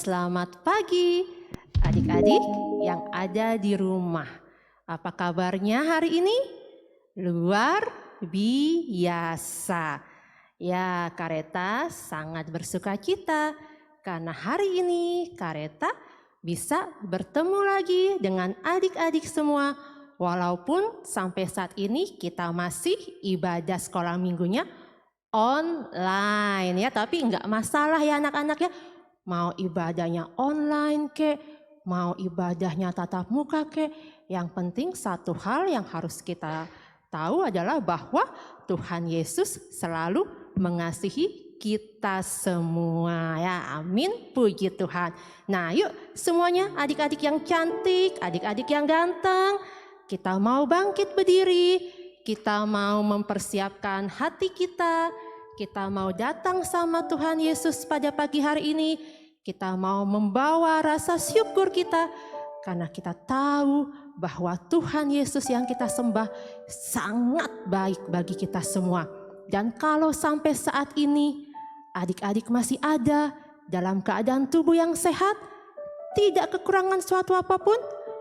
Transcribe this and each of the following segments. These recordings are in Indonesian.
Selamat pagi adik-adik yang ada di rumah. Apa kabarnya hari ini? Luar biasa. Ya, Kareta sangat bersukacita karena hari ini Kareta bisa bertemu lagi dengan adik-adik semua. Walaupun sampai saat ini kita masih ibadah sekolah minggunya online ya, tapi enggak masalah ya anak-anak ya. Mau ibadahnya online kek, mau ibadahnya tatap muka kek, yang penting satu hal yang harus kita tahu adalah bahwa Tuhan Yesus selalu mengasihi kita semua ya. Amin, puji Tuhan. Nah, yuk semuanya adik-adik yang cantik, adik-adik yang ganteng, kita mau bangkit berdiri, kita mau mempersiapkan hati kita mau datang sama Tuhan Yesus pada pagi hari ini. Kita mau membawa rasa syukur kita karena kita tahu bahwa Tuhan Yesus yang kita sembah sangat baik bagi kita semua. Dan kalau sampai saat ini adik-adik masih ada dalam keadaan tubuh yang sehat, tidak kekurangan suatu apapun,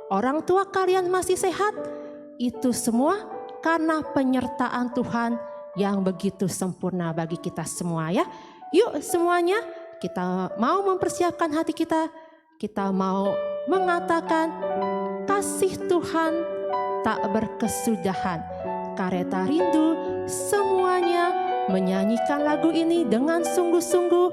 orang tua kalian masih sehat, itu semua karena penyertaan Tuhan yang begitu sempurna bagi kita semua ya. Yuk semuanya, kita mau mempersiapkan hati kita mau mengatakan kasih Tuhan tak berkesudahan. Kareta rindu semuanya menyanyikan lagu ini dengan sungguh-sungguh,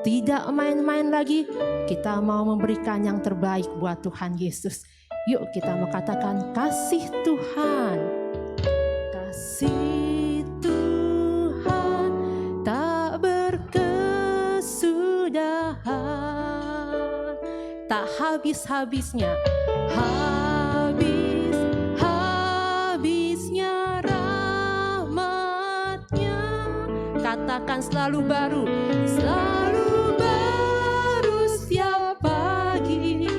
tidak main-main lagi. Kita mau memberikan yang terbaik buat Tuhan Yesus. Yuk kita mau katakan kasih Tuhan. Kasih tak habis-habisnya, habis-habisnya rahmat-Nya. Katakan selalu baru setiap pagi,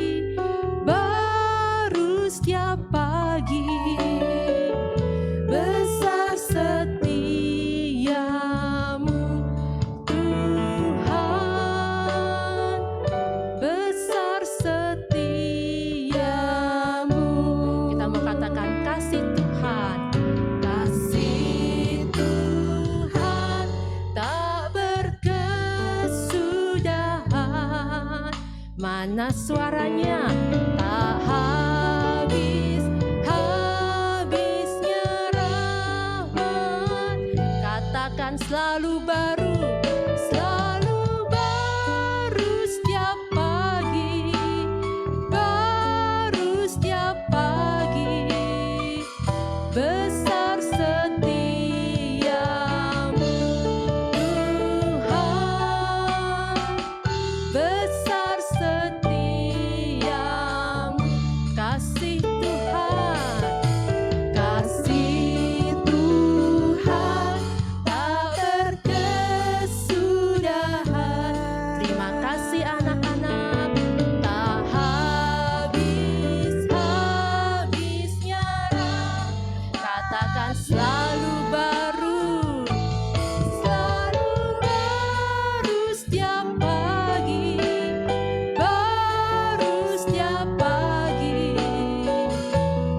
baru setiap pagi. Besar setiamu Tuhan, besar setiamu. Kita mau katakan kasih Tuhan, kasih Tuhan tak berkesudahan. Mana suaranya? Tak habis-habisnya rahmat. Katakan selalu baru setiap pagi, baru setiap pagi. Besar setiamu Tuhan, besar setiamu. Kasih Tuhan, kasih Tuhan tak berkesudahan. Terima kasih anak-anak. Tak habis-habisnya rahmat. Katakan selalu baru setiap pagi, baru setiap pagi.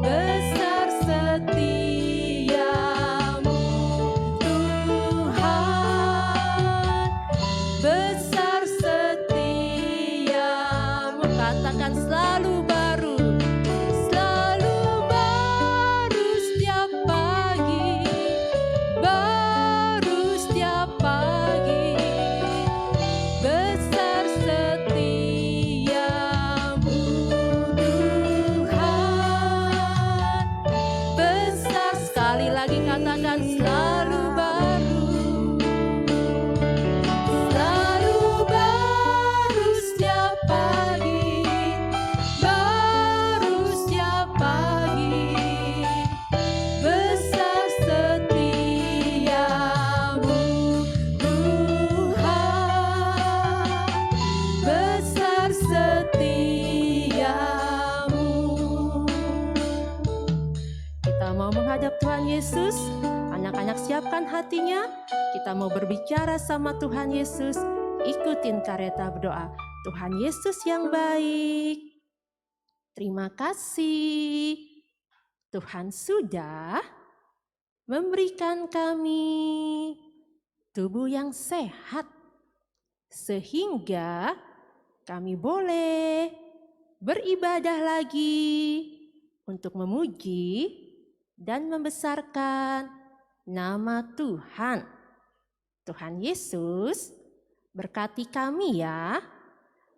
Besar setiamu Tuhan, besar setiamu. Katakan selalu baru setiap pagi, baru setiap pagi. Besar setiamu Tuhan, besar. Sekali lagi katakan selalu baru setiap pagi, baru setiap pagi. Besar setiamu Tuhan, besar setiamu. Kita mau menghadap Tuhan Yesus. Anak-anak siapkan hatinya. Kita mau berbicara sama Tuhan Yesus. Ikutin Kareta berdoa. Tuhan Yesus yang baik, terima kasih. Tuhan sudah memberikan kami tubuh yang sehat, sehingga kami boleh beribadah lagi untuk memuji dan membesarkan nama Tuhan. Tuhan Yesus berkati kami ya,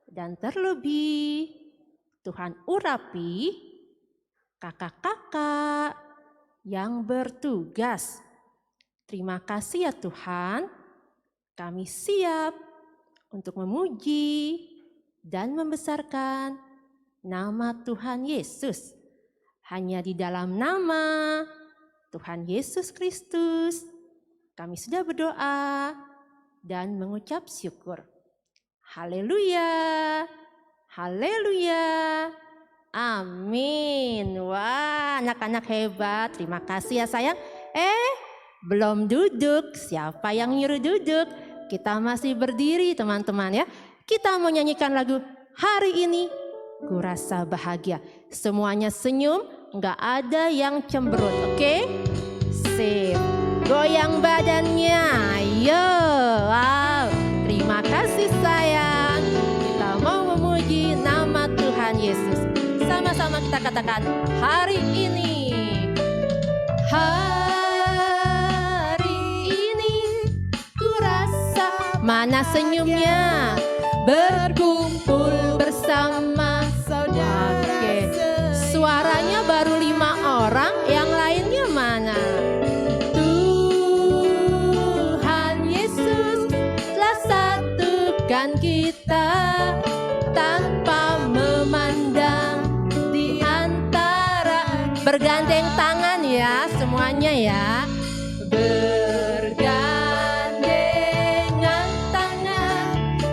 dan terlebih Tuhan urapi kakak-kakak yang bertugas. Terima kasih ya Tuhan, kami siap untuk memuji dan membesarkan nama Tuhan Yesus. Hanya di dalam nama Tuhan Yesus Kristus kami sudah berdoa dan mengucap syukur. Haleluya, haleluya, amin. Wah, anak-anak hebat, terima kasih ya sayang. Belum duduk, siapa yang nyuruh duduk? Kita masih berdiri teman-teman ya. Kita mau nyanyikan lagu Hari Ini Ku Rasa Bahagia. Semuanya senyum, nggak ada yang cemberut, oke? Sip, goyang badannya, ayo. Wow, terima kasih sayang. Kita mau memuji nama Tuhan Yesus. Sama-sama kita katakan, hari ini. Hari ini ku rasa, mana senyumnya? Berkumpul bersama saudara. Oke. Suaranya baru 5 orang, yang lainnya mana? Tuhan Yesus telah satukan kita tanpa memandang di antara. Bergandeng tangan ya semuanya ya. Bergandengan tangan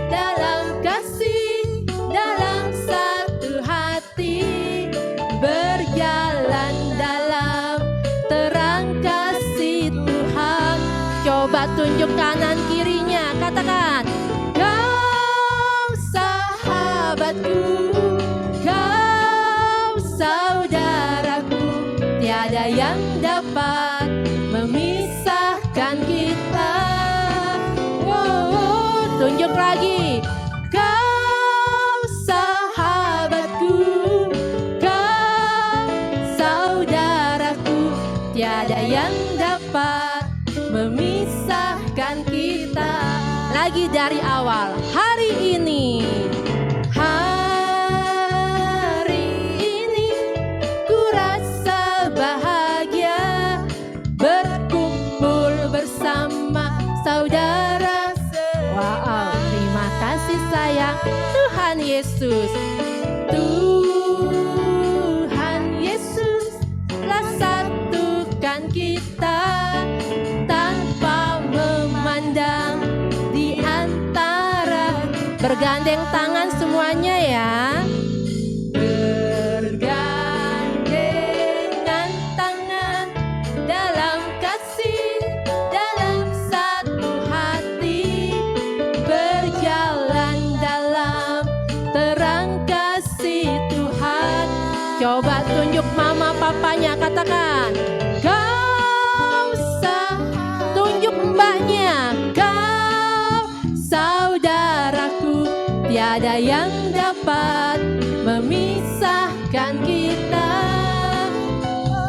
dalam kasih, dalam satu hati, berjalan dalam terang kasih Tuhan. Coba tunjuk kanan kirinya, katakan, kau sahabatku, kau saudaraku, tiada yang dapat memisahkan kita. Tunjuk lagi, kau sahabatku, kau saudaraku, tiada yang dapat memisahkan kita. Lagi dari awal, hari ini. Hari ini ku rasa bahagia, berkumpul bersama saudara. Wow, terima kasih sayang Tuhan Yesus. Tuhan Yesus telah satukan kita tanpa memandang di antara. Bergandeng tangan semuanya ya. Bergandengan tangan dalam kasih, dalam satu hati, berjalan dalam terang kasih Tuhan. Coba tunjuk mama papanya, katakan, kau tunjuk mbaknya, kau saudaraku, tiada yang dapat memisahkan kita.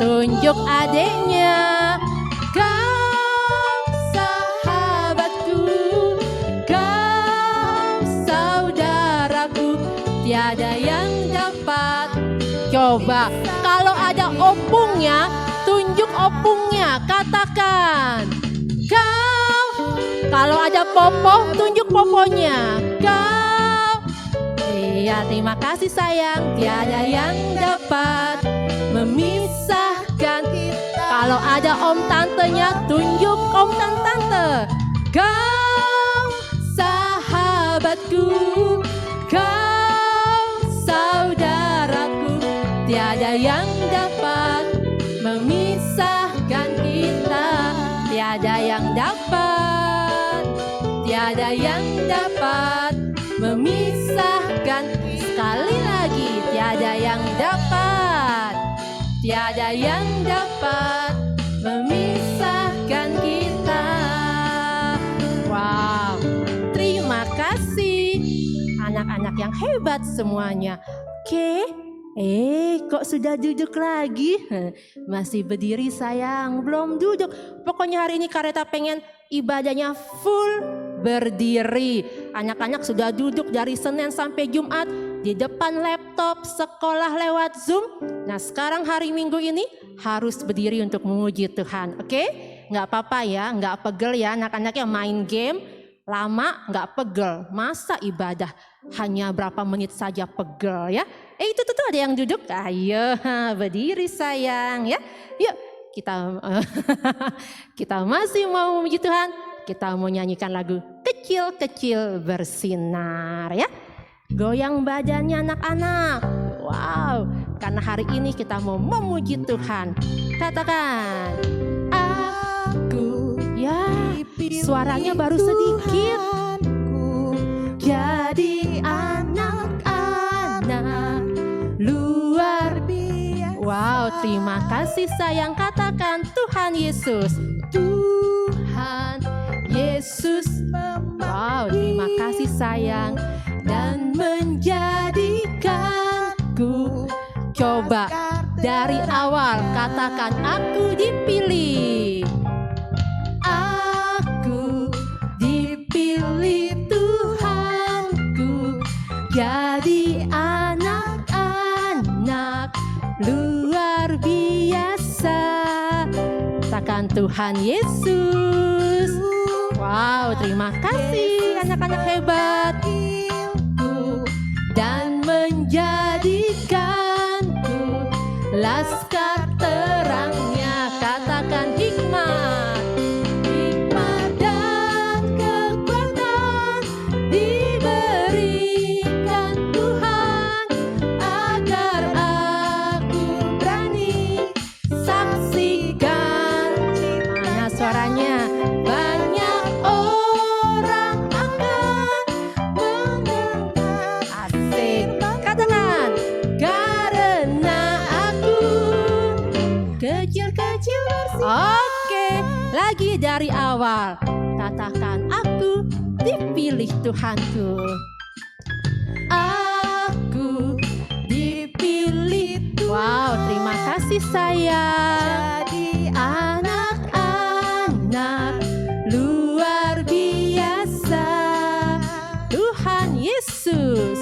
Tunjuk adiknya, kau sahabatku, kau saudaraku, tiada yang dapat. Coba kalau ada opungnya, tunjuk opungnya, katakan, kau. Kalau ada popo, tunjuk poponya, kau. Iya, terima kasih sayang. Tiada yang dapat memisahkan kita. Kalau ada om tantenya, tunjuk om dan tante. Kau sahabatku, kau saudaraku, tiada yang dapat memisahkan kita. Tiada yang dapat, tiada yang dapat memisahkan dapat, tiada yang dapat memisahkan kita. Wow, terima kasih anak-anak yang hebat semuanya. Oke, kok sudah duduk lagi? Masih berdiri sayang, belum duduk. Pokoknya hari ini Kareta pengen ibadahnya full berdiri. Anak-anak sudah duduk dari Senin sampai Jumat di depan laptop sekolah lewat Zoom. Nah sekarang hari Minggu ini harus berdiri untuk memuji Tuhan. Oke? Nggak apa-apa ya, nggak pegel ya anak-anaknya main game lama nggak pegel. Masa ibadah hanya berapa menit saja pegel ya? Itu tuh ada yang duduk. Ayo berdiri sayang ya. Yuk kita kita masih mau memuji Tuhan. Kita mau nyanyikan lagu Kecil-Kecil Bersinar ya. Goyang badannya anak-anak. Wow, karena hari ini kita mau memuji Tuhan. Katakan, aku ya, suaranya baru sedikit. Jadi anak-anak luar biasa. Wow, terima kasih sayang. Katakan Tuhan Yesus. Tuhan Yesus. Wow, terima kasih sayang. Dan menjadikanku. Coba dari awal katakan aku dipilih. Aku dipilih Tuhanku. Jadi anak-anak luar biasa. Katakan Tuhan Yesus. Wow, terima kasih anak-anak hebat. Dan menjadikanku laskar terangnya. Katakan hikmat. Hikmat dan kekuatan diberikan Tuhan agar aku berani saksikan. Mana suaranya? Banyak orang akan mendengar. Asik. Katakan, karena aku kecil-kecil bersinar. Oke, lagi dari awal. Katakan, aku dipilih Tuhanku. Aku dipilih Tuhan. Wow, terima kasih sayang. Jadi anak-anak luar biasa. Tuhan Yesus.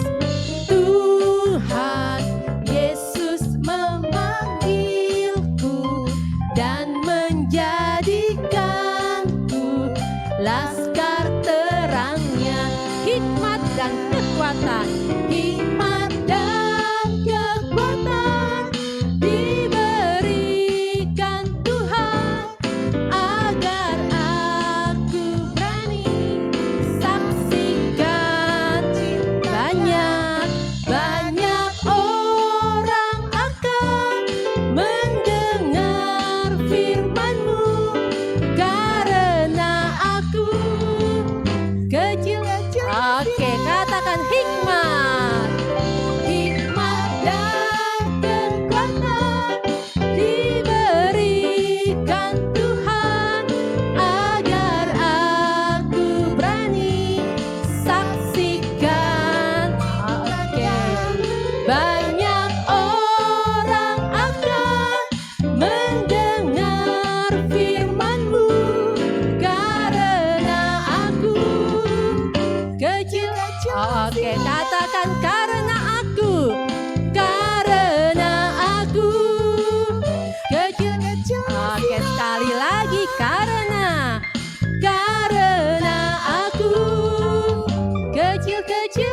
Tuhan Yesus memanggilku dan menjadikanku laskar terangnya. Hikmat dan kekuatan. Hikmat dan kekuatan diberikan Tuhan agar aku berani saksikan. Banyak orang akan mendengar firman-Mu karena aku kecil. Oke, katakan hikmat. Hikmat dan kekuatan diberikan Tuhan agar aku berani saksikan. Oke. Banyak orang akan mendengar firman-Mu karena aku kecil. Oke, katakan karena aku kecil. Oke, sekali lagi karena aku kecil-kecil.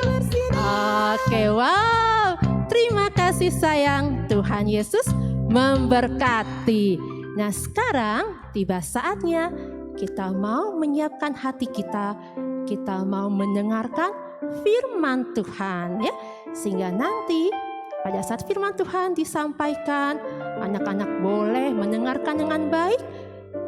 Oke, wow. Terima kasih sayang. Tuhan Yesus memberkati. Nah, sekarang tiba saatnya kita mau menyiapkan hati kita. Kita mau mendengarkan firman Tuhan ya. Sehingga nanti pada saat firman Tuhan disampaikan, anak-anak boleh mendengarkan dengan baik.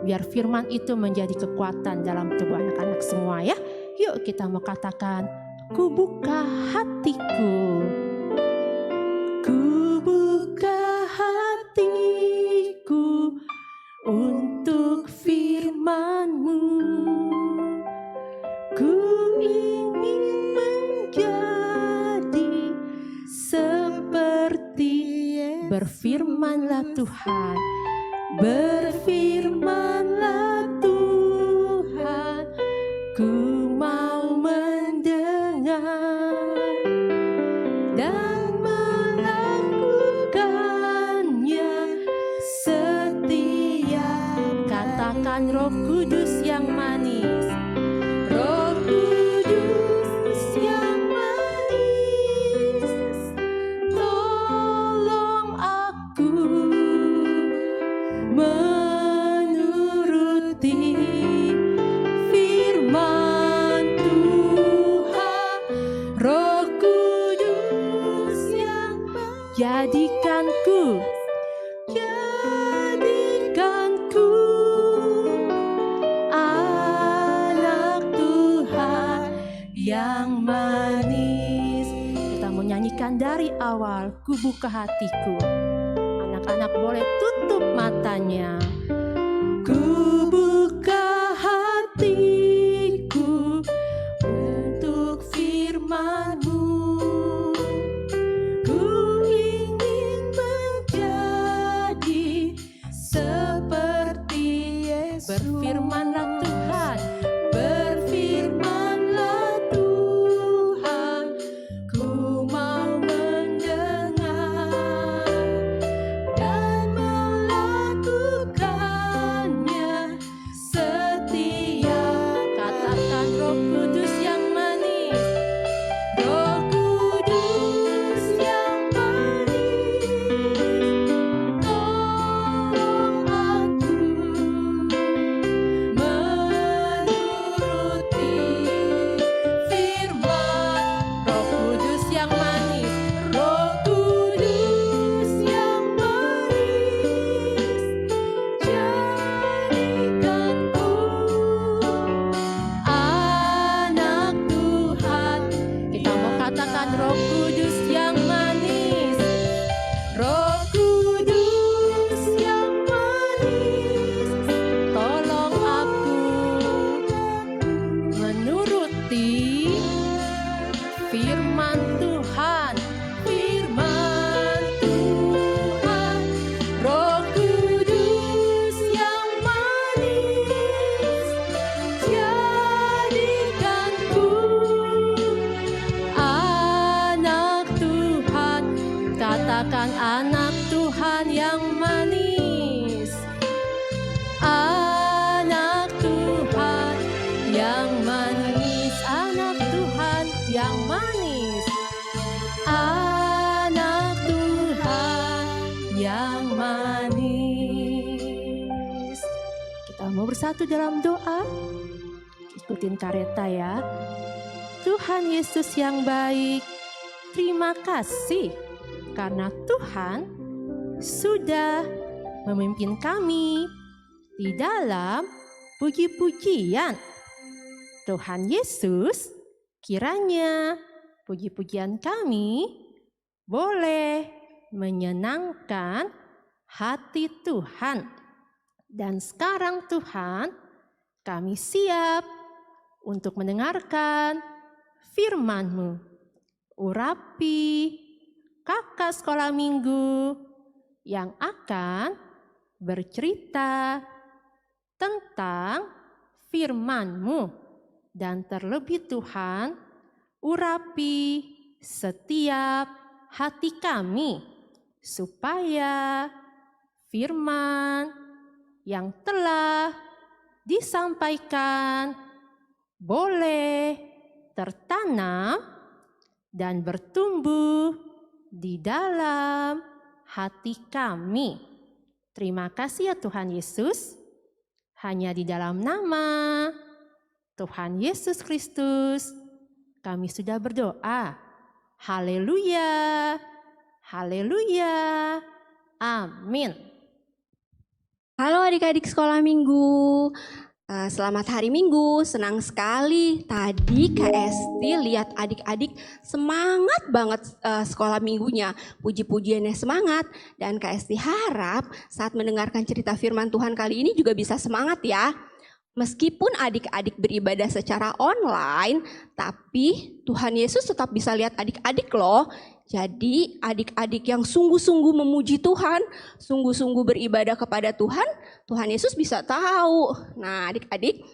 Biar firman itu menjadi kekuatan dalam tubuh anak-anak semua ya. Yuk kita mau katakan, ku buka hatiku. Ku buka hatiku untuk firman-Mu. Ku ingin menjadi seperti berfirmanlah Tuhan, berfirmanlah Tuhan, ku mau mendengar dan melakukannya setiap. Katakan Roh Kudus yang manis, Roh Kudus yang manis, tolong aku menuruti firman Tuhan. Roh Kudus yang manis, jadikanku anak Tuhan yang manis. Kita mau nyanyikan dari awal, ku buka hatiku. Anak-anak boleh tutup matanya. Ku buka hatiku untuk firman-Mu. Ku ingin menjadi seperti Yesus. Berfirmanlah Tuhan, berfirmanlah Tuhan, ku mau mendengar dan melakukannya setiap. Katakan Roh Kudus yang manis, Roh Kudus yang manis, tolong aku menuruti firman. Roh Kudus yang manis, Roh Kudus yang manis, jadikanku anak Tuhan. Kita mau katakan Roh Kudus yang manis, Roh Kudus yang manis, tolong aku menuruti firman Tuhan, firman Tuhan. Roh Kudus yang manis, jadikanku anak Tuhan. Katakan anak Tuhan yang manis, anak Tuhan yang manis, anak Tuhan yang manis, anak Tuhan yang manis. Kita mau bersatu dalam doa. Ikutin Kareta ya. Tuhan Yesus yang baik, terima kasih karena Tuhan sudah memimpin kami di dalam puji-pujian. Tuhan Yesus, kiranya puji-pujian kami boleh menyenangkan hati Tuhan. Dan sekarang Tuhan, kami siap untuk mendengarkan firman-Mu. Urapi kakak sekolah minggu yang akan bercerita tentang firman-Mu. Dan terlebih Tuhan, urapi setiap hati kami supaya firman yang telah disampaikan boleh tertanam dan bertumbuh di dalam hati kami. Terima kasih ya Tuhan Yesus. Hanya di dalam nama Tuhan Yesus Kristus kami sudah berdoa. Haleluya. Haleluya. Amin. Halo adik-adik sekolah minggu. Selamat hari Minggu, senang sekali. Tadi Kak Esti lihat adik-adik semangat banget sekolah minggunya. Puji-pujiannya semangat. Dan Kak Esti harap saat mendengarkan cerita firman Tuhan kali ini juga bisa semangat ya. Meskipun adik-adik beribadah secara online, tapi Tuhan Yesus tetap bisa lihat adik-adik loh. Jadi adik-adik yang sungguh-sungguh memuji Tuhan, sungguh-sungguh beribadah kepada Tuhan, Tuhan Yesus bisa tahu. Nah adik-adik,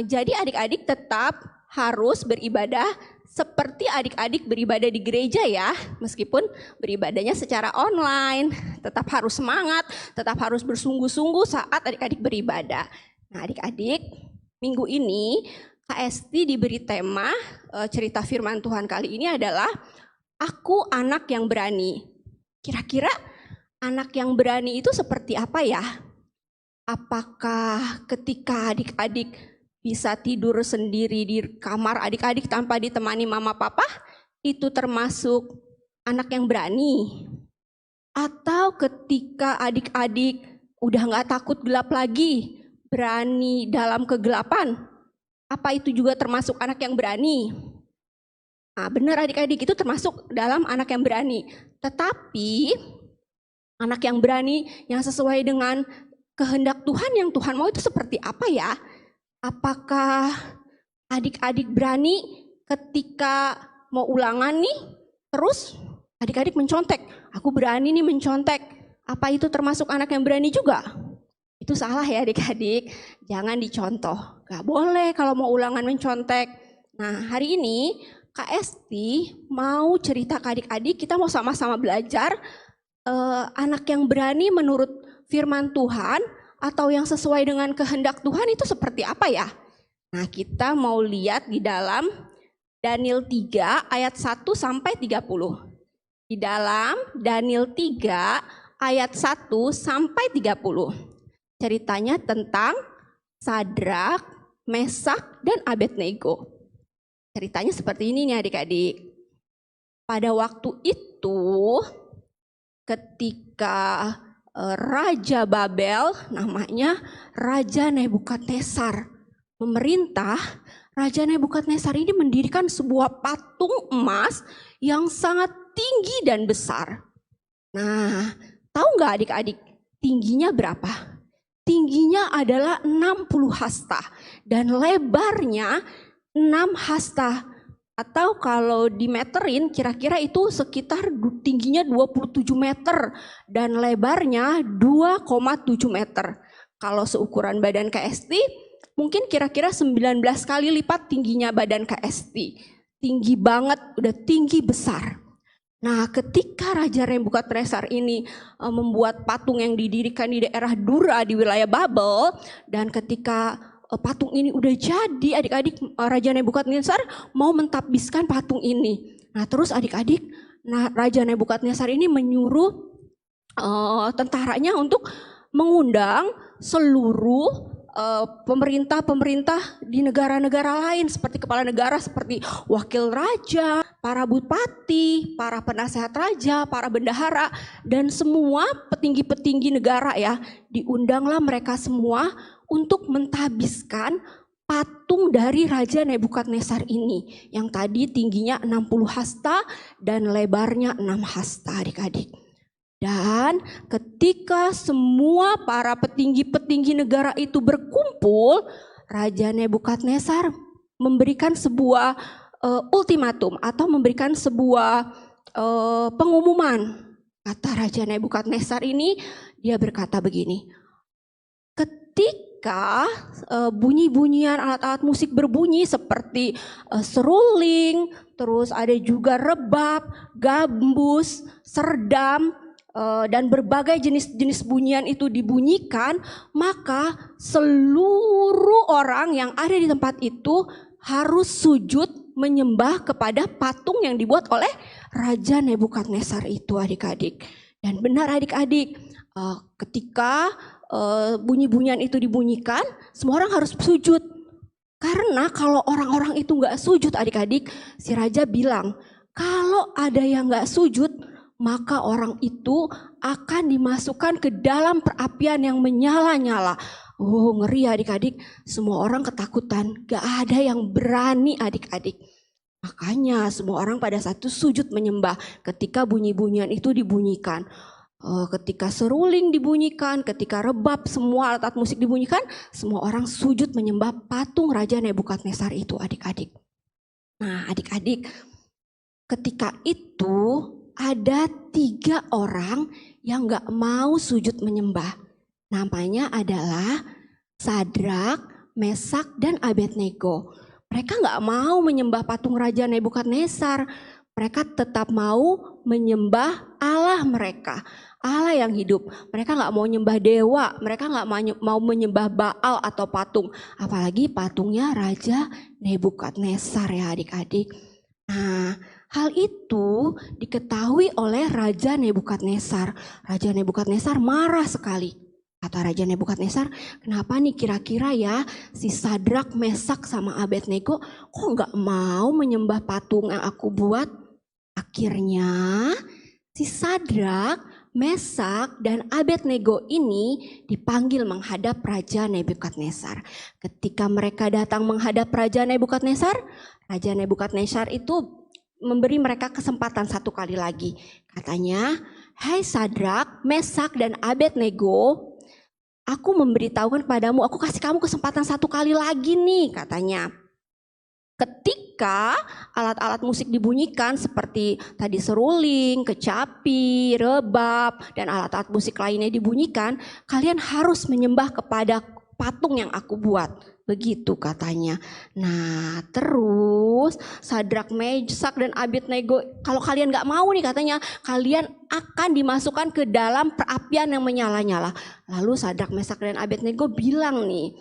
jadi adik-adik tetap harus beribadah seperti adik-adik beribadah di gereja ya. Meskipun beribadahnya secara online, tetap harus semangat, tetap harus bersungguh-sungguh saat adik-adik beribadah. Nah adik-adik, minggu ini Kak Esti diberi tema cerita firman Tuhan kali ini adalah Aku anak yang berani. Kira-kira anak yang berani itu seperti apa ya? Apakah ketika adik-adik bisa tidur sendiri di kamar adik-adik tanpa ditemani mama papa, itu termasuk anak yang berani? Atau ketika adik-adik udah gak takut gelap lagi, berani dalam kegelapan, apa itu juga termasuk anak yang berani? Nah, benar adik-adik, itu termasuk dalam anak yang berani. Tetapi anak yang berani yang sesuai dengan kehendak Tuhan yang Tuhan mau itu seperti apa ya? Apakah adik-adik berani ketika mau ulangan nih, terus adik-adik mencontek, aku berani nih mencontek, apa itu termasuk anak yang berani juga? Itu salah ya adik-adik, jangan dicontoh, gak boleh kalau mau ulangan mencontek. Nah hari ini Kak Esti mau cerita ke adik-adik, kita mau sama-sama belajar anak yang berani menurut firman Tuhan atau yang sesuai dengan kehendak Tuhan itu seperti apa ya? Nah kita mau lihat di dalam Daniel 3 ayat 1 sampai 30. Di dalam Daniel 3 ayat 1 sampai 30. Ceritanya tentang Sadrak, Mesak, dan Abednego. Ceritanya seperti ini nih adik-adik. Pada waktu itu ketika Raja Babel, namanya Raja Nebukadnezar, memerintah, Raja Nebukadnezar ini mendirikan sebuah patung emas yang sangat tinggi dan besar. Nah, tahu nggak adik-adik tingginya berapa? Tingginya adalah 60 hasta dan lebarnya 6 hasta, atau kalau dimeterin kira-kira itu sekitar tingginya 27 meter dan lebarnya 2,7 meter. Kalau seukuran badan Kak Esti mungkin kira-kira 19 kali lipat tingginya badan Kak Esti. Tinggi banget, udah tinggi besar. Nah ketika Raja Nebukadnezar ini membuat patung yang didirikan di daerah Dura di wilayah Babel, dan ketika patung ini udah jadi, adik-adik Raja Nebukadnezar mau mentabiskan patung ini. Nah terus adik-adik, Raja Nebukadnezar ini menyuruh tentaranya untuk mengundang seluruh pemerintah-pemerintah di negara-negara lain, seperti kepala negara, seperti wakil raja, para bupati, para penasehat raja, para bendahara, dan semua petinggi-petinggi negara ya, diundanglah mereka semua untuk mentabiskan patung dari Raja Nebukadnezar ini yang tadi tingginya 60 hasta dan lebarnya 6 hasta adik-adik. Dan ketika semua para petinggi-petinggi negara itu berkumpul, Raja Nebukadnezar memberikan sebuah ultimatum atau memberikan sebuah pengumuman. Kata Raja Nebukadnezar ini, dia berkata begini, ketika bunyi-bunyian alat-alat musik berbunyi seperti seruling, terus ada juga rebab, gambus, serdam, dan berbagai jenis-jenis bunyian itu dibunyikan, maka seluruh orang yang ada di tempat itu harus sujud menyembah kepada patung yang dibuat oleh Raja Nebukadnezar itu adik-adik. Dan benar adik-adik, ketika bunyi-bunyian itu dibunyikan, semua orang harus sujud. Karena kalau orang-orang itu nggak sujud adik-adik, si raja bilang, kalau ada yang nggak sujud, maka orang itu akan dimasukkan ke dalam perapian yang menyala-nyala. Oh, ngeri ya adik-adik, semua orang ketakutan, gak ada yang berani adik-adik. Makanya semua orang pada saat itu sujud menyembah ketika bunyi-bunyian itu dibunyikan. Ketika seruling dibunyikan, ketika rebab, semua alat-alat musik dibunyikan, semua orang sujud menyembah patung Raja Nebukadnezar itu adik-adik. Nah adik-adik, ketika itu ada 3 orang yang gak mau sujud menyembah. Namanya adalah Sadrak, Mesak, dan Abednego. Mereka gak mau menyembah patung Raja Nebukadnezar. Mereka tetap mau menyembah Allah mereka, Allah yang hidup. Mereka gak mau menyembah dewa, mereka gak mau menyembah Baal atau patung. Apalagi patungnya Raja Nebukadnezar ya adik-adik. Nah, hal itu diketahui oleh Raja Nebukadnezar. Raja Nebukadnezar marah sekali. Kata Raja Nebukadnezar, kenapa nih kira-kira ya si Sadrak, Mesak, sama Abednego kok gak mau menyembah patung yang aku buat? Akhirnya si Sadrak, Mesak, dan Abednego ini dipanggil menghadap Raja Nebukadnezar. Ketika mereka datang menghadap Raja Nebukadnezar itu memberi mereka kesempatan 1 kali lagi. Katanya, hai Sadrak, Mesak, dan Abednego, aku memberitahukan kepadamu, aku kasih kamu kesempatan 1 kali lagi nih katanya. Ketika alat-alat musik dibunyikan seperti tadi seruling, kecapi, rebab, dan alat-alat musik lainnya dibunyikan, kalian harus menyembah kepada patung yang aku buat. Begitu katanya. Nah terus Sadrak, Mesak, dan Abednego, kalau kalian gak mau nih katanya, kalian akan dimasukkan ke dalam perapian yang menyala-nyala. Lalu Sadrak, Mesak, dan Abednego bilang nih,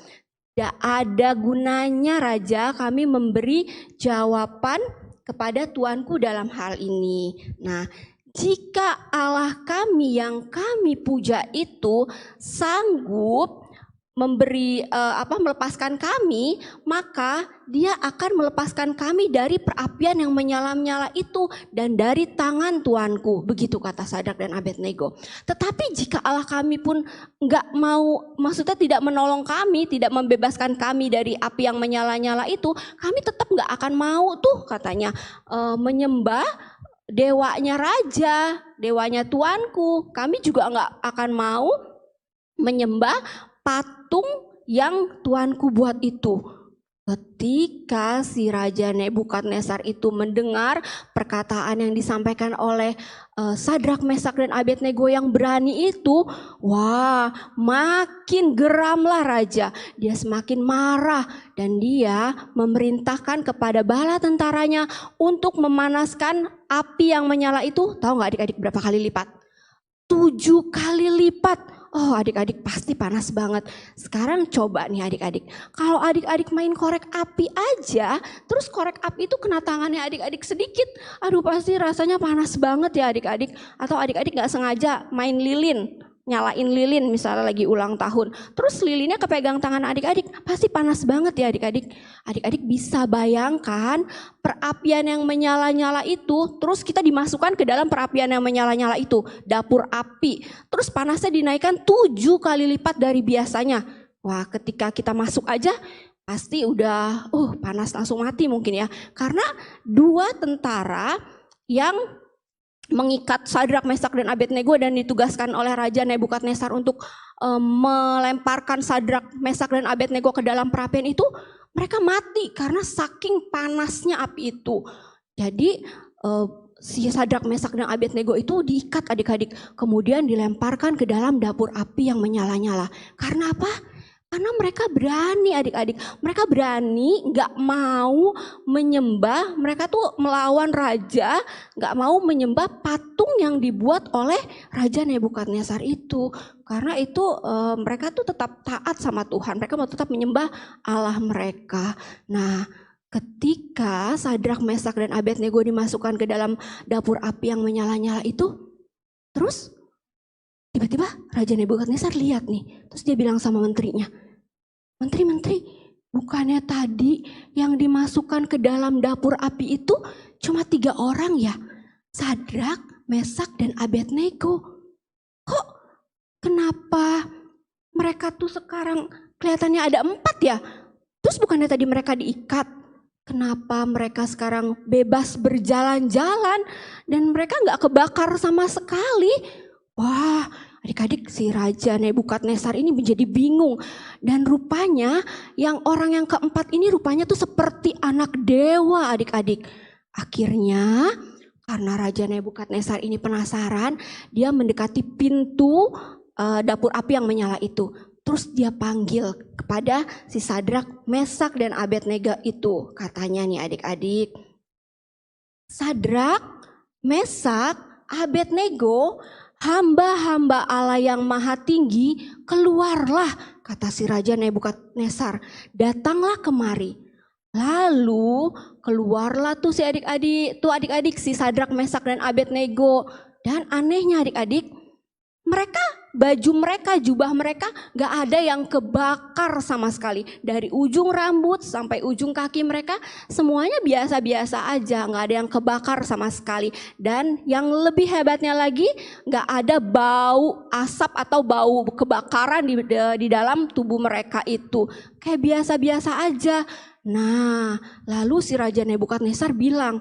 tidak ada gunanya Raja kami memberi jawaban kepada Tuanku dalam hal ini. Nah, jika Allah kami yang kami puja itu sanggup melepaskan kami, maka dia akan melepaskan kami dari perapian yang menyala-nyala itu dan dari tangan Tuanku. Begitu kata Sadrak dan Abednego. Tetapi jika Allah kami pun nggak mau, maksudnya tidak menolong kami, tidak membebaskan kami dari api yang menyala-nyala itu, kami tetap nggak akan mau tuh katanya menyembah dewanya Raja, dewanya Tuanku. Kami juga nggak akan mau menyembah patung yang Tuanku buat itu. Ketika si Raja Nebukadnezar itu mendengar perkataan yang disampaikan oleh Sadrak, Mesak, dan Abednego yang berani itu, wah, makin geramlah raja. Dia semakin marah dan dia memerintahkan kepada bala tentaranya untuk memanaskan api yang menyala itu. Tahu nggak adik-adik berapa kali lipat? 7 kali lipat. Oh adik-adik pasti panas banget. Sekarang coba nih adik-adik, kalau adik-adik main korek api aja, terus korek api itu kena tangannya adik-adik sedikit, aduh pasti rasanya panas banget ya adik-adik. Atau adik-adik gak sengaja main lilin, nyalain lilin misalnya lagi ulang tahun, terus lilinnya kepegang tangan adik-adik, pasti panas banget ya adik-adik. Adik-adik bisa bayangkan perapian yang menyala-nyala itu, terus kita dimasukkan ke dalam perapian yang menyala-nyala itu, dapur api, terus panasnya dinaikkan 7 kali lipat dari biasanya. Wah, ketika kita masuk aja pasti udah panas langsung mati mungkin ya. Karena 2 tentara yang mengikat Sadrak, Mesak, dan Abednego dan ditugaskan oleh Raja Nebukadnezar untuk melemparkan Sadrak, Mesak, dan Abednego ke dalam perapian itu, mereka mati karena saking panasnya api itu. Jadi si Sadrak, Mesak, dan Abednego itu diikat adik-adik, kemudian dilemparkan ke dalam dapur api yang menyala-nyala. Karena apa? Karena mereka berani adik-adik, mereka berani gak mau menyembah, mereka tuh melawan raja, gak mau menyembah patung yang dibuat oleh Raja Nebukadnezar itu. Karena itu mereka tuh tetap taat sama Tuhan, mereka mau tetap menyembah Allah mereka. Nah ketika Sadrak, Mesak, dan Abednego dimasukkan ke dalam dapur api yang menyala-nyala itu, terus tiba-tiba Raja Nebukadnezar lihat nih, terus dia bilang sama menterinya, menteri-menteri, bukannya tadi yang dimasukkan ke dalam dapur api itu cuma 3 orang ya? Sadrak, Mesak, dan Abednego. Kok kenapa mereka tuh sekarang kelihatannya ada 4 ya. Terus bukannya tadi mereka diikat? Kenapa mereka sekarang bebas berjalan-jalan dan mereka nggak kebakar sama sekali? Wah, adik-adik, si Raja Nebukadnezar ini menjadi bingung. Dan rupanya orang yang keempat ini rupanya tuh seperti anak dewa, adik-adik. Akhirnya karena Raja Nebukadnezar ini penasaran, dia mendekati pintu dapur api yang menyala itu. Terus dia panggil kepada si Sadrak, Mesak, dan Abednego itu. Katanya nih adik-adik, Sadrak, Mesak, Abednego, hamba-hamba Allah yang maha tinggi, keluarlah, kata si Raja Nebukadnezar, datanglah kemari. Lalu keluarlah tuh si adik-adik, si Sadrak, Mesak, dan Abednego. Dan anehnya adik-adik, jubah mereka gak ada yang kebakar sama sekali. Dari ujung rambut sampai ujung kaki mereka semuanya biasa-biasa aja, gak ada yang kebakar sama sekali. Dan yang lebih hebatnya lagi, gak ada bau asap atau bau kebakaran di dalam tubuh mereka itu. Kayak biasa-biasa aja. Nah, lalu si Raja Nebukadnezar bilang,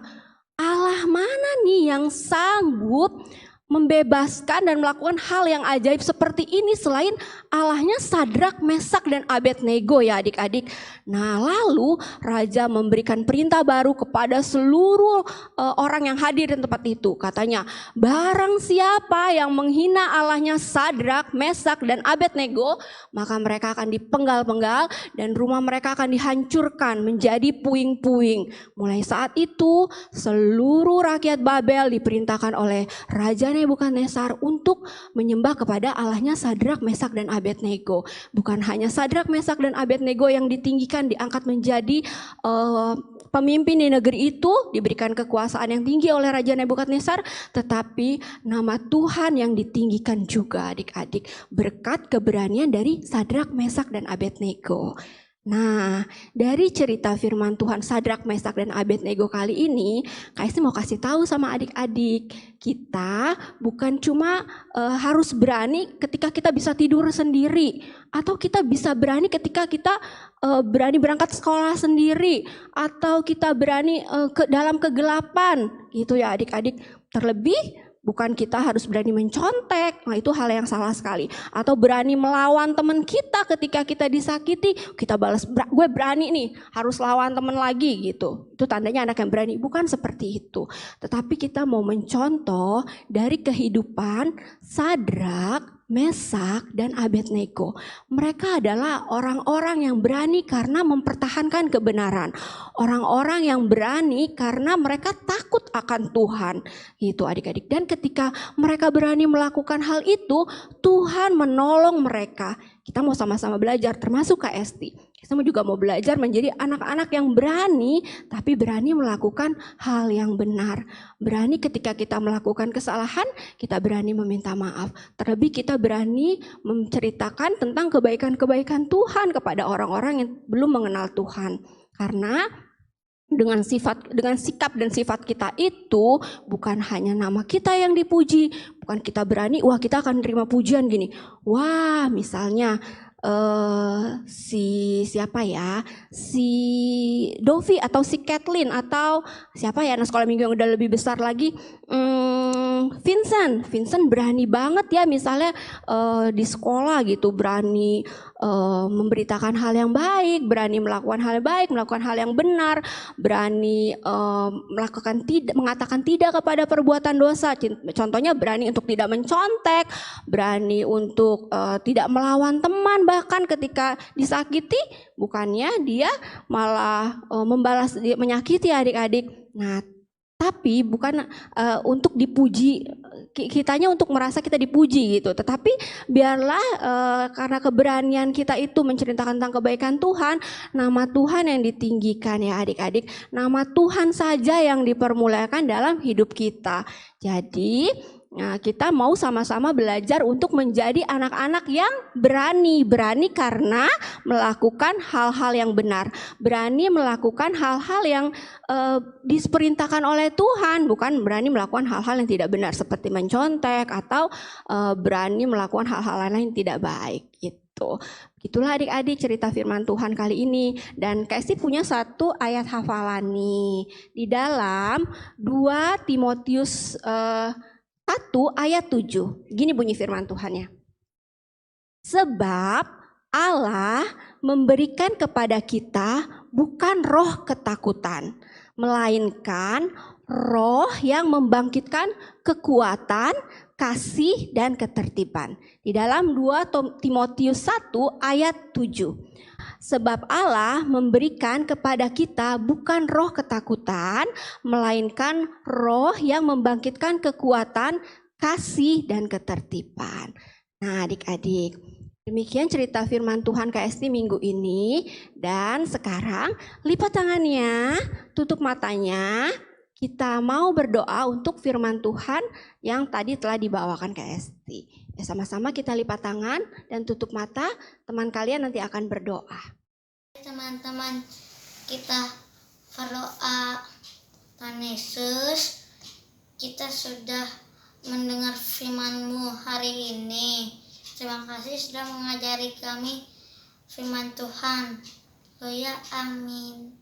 Allah mana nih yang sanggup membebaskan dan melakukan hal yang ajaib seperti ini selain Allahnya Sadrak, Mesak, dan Abednego ya adik-adik. Nah, lalu Raja memberikan perintah baru kepada seluruh orang yang hadir di tempat itu. Katanya, barang siapa yang menghina Allahnya Sadrak, Mesak, dan Abednego, maka mereka akan dipenggal-penggal dan rumah mereka akan dihancurkan menjadi puing-puing. Mulai saat itu seluruh rakyat Babel diperintahkan oleh Raja Nebukadnezar untuk menyembah kepada Allahnya Sadrak, Mesak, dan Abednego. Bukan hanya Sadrak, Mesak, dan Abednego yang ditinggikan, diangkat menjadi pemimpin di negeri itu, diberikan kekuasaan yang tinggi oleh Raja Nebukadnezar, tetapi nama Tuhan yang ditinggikan juga adik-adik, berkat keberanian dari Sadrak, Mesak, dan Abednego. Nah, dari cerita firman Tuhan Sadrak, Mesak, dan Abednego kali ini, Kak Esti mau kasih tahu sama adik-adik, kita bukan cuma harus berani ketika kita bisa tidur sendiri, atau kita bisa berani ketika kita berani berangkat sekolah sendiri, atau kita berani dalam kegelapan, gitu ya adik-adik. Terlebih bukan kita harus berani mencontek, nah itu hal yang salah sekali. Atau berani melawan teman kita ketika kita disakiti, kita balas, gue berani nih, harus lawan teman lagi gitu. Itu tandanya anak yang berani, bukan seperti itu. Tetapi kita mau mencontoh dari kehidupan Sadrak, Mesak, dan Abednego. Mereka adalah orang-orang yang berani karena mempertahankan kebenaran. Orang-orang yang berani karena mereka takut akan Tuhan. Gitu adik-adik. Dan ketika mereka berani melakukan hal itu, Tuhan menolong mereka. Kita mau sama-sama belajar, termasuk Kak Esti. Kita juga mau belajar menjadi anak-anak yang berani, tapi berani melakukan hal yang benar. Berani ketika kita melakukan kesalahan, kita berani meminta maaf. Terlebih kita berani menceritakan tentang kebaikan-kebaikan Tuhan kepada orang-orang yang belum mengenal Tuhan. Karena dengan sikap dan sifat kita itu bukan hanya nama kita yang dipuji, bukan kita berani, wah kita akan terima pujian gini. Wah, misalnya si Dovi atau si Kathleen atau siapa ya anak sekolah minggu yang udah lebih besar lagi, Vincent berani banget ya misalnya di sekolah gitu, berani memberitakan hal yang baik, berani melakukan hal yang baik, melakukan hal yang benar, berani mengatakan tidak kepada perbuatan dosa. Contohnya berani untuk tidak mencontek, berani untuk tidak melawan teman, bahkan ketika disakiti bukannya dia malah membalas, menyakiti adik-adik. Nah, tapi bukan untuk dipuji, kitanya untuk merasa kita dipuji gitu. Tetapi biarlah karena keberanian kita itu menceritakan tentang kebaikan Tuhan, nama Tuhan yang ditinggikan ya adik-adik. Nama Tuhan saja yang dipermuliakan dalam hidup kita. Jadi Nah, kita mau sama-sama belajar untuk menjadi anak-anak yang berani. Berani karena melakukan hal-hal yang benar. Berani melakukan hal-hal yang diperintahkan oleh Tuhan. Bukan berani melakukan hal-hal yang tidak benar seperti mencontek atau berani melakukan hal-hal lain yang tidak baik gitu. Itulah adik-adik cerita firman Tuhan kali ini. Dan Kak Esti punya satu ayat hafalan nih. Di dalam 2 Timotius 1 ayat 7. Gini bunyi firman Tuhannya. Sebab Allah memberikan kepada kita bukan roh ketakutan, melainkan roh yang membangkitkan kekuatan, kasih, dan ketertiban. Di dalam 2 Timotius 1 ayat 7. Sebab Allah memberikan kepada kita bukan roh ketakutan, melainkan roh yang membangkitkan kekuatan, kasih, dan ketertiban. Nah adik-adik, demikian cerita firman Tuhan Kak Esti minggu ini. Dan sekarang lipat tangannya, tutup matanya. Kita mau berdoa untuk firman Tuhan yang tadi telah dibawakan Kak Esti. Ya, sama-sama kita lipat tangan dan tutup mata. Teman kalian nanti akan berdoa. Teman-teman, kita berdoa. Tuhan Yesus, kita sudah mendengar firman-Mu hari ini. Terima kasih sudah mengajari kami firman Tuhan. Oh ya, amin.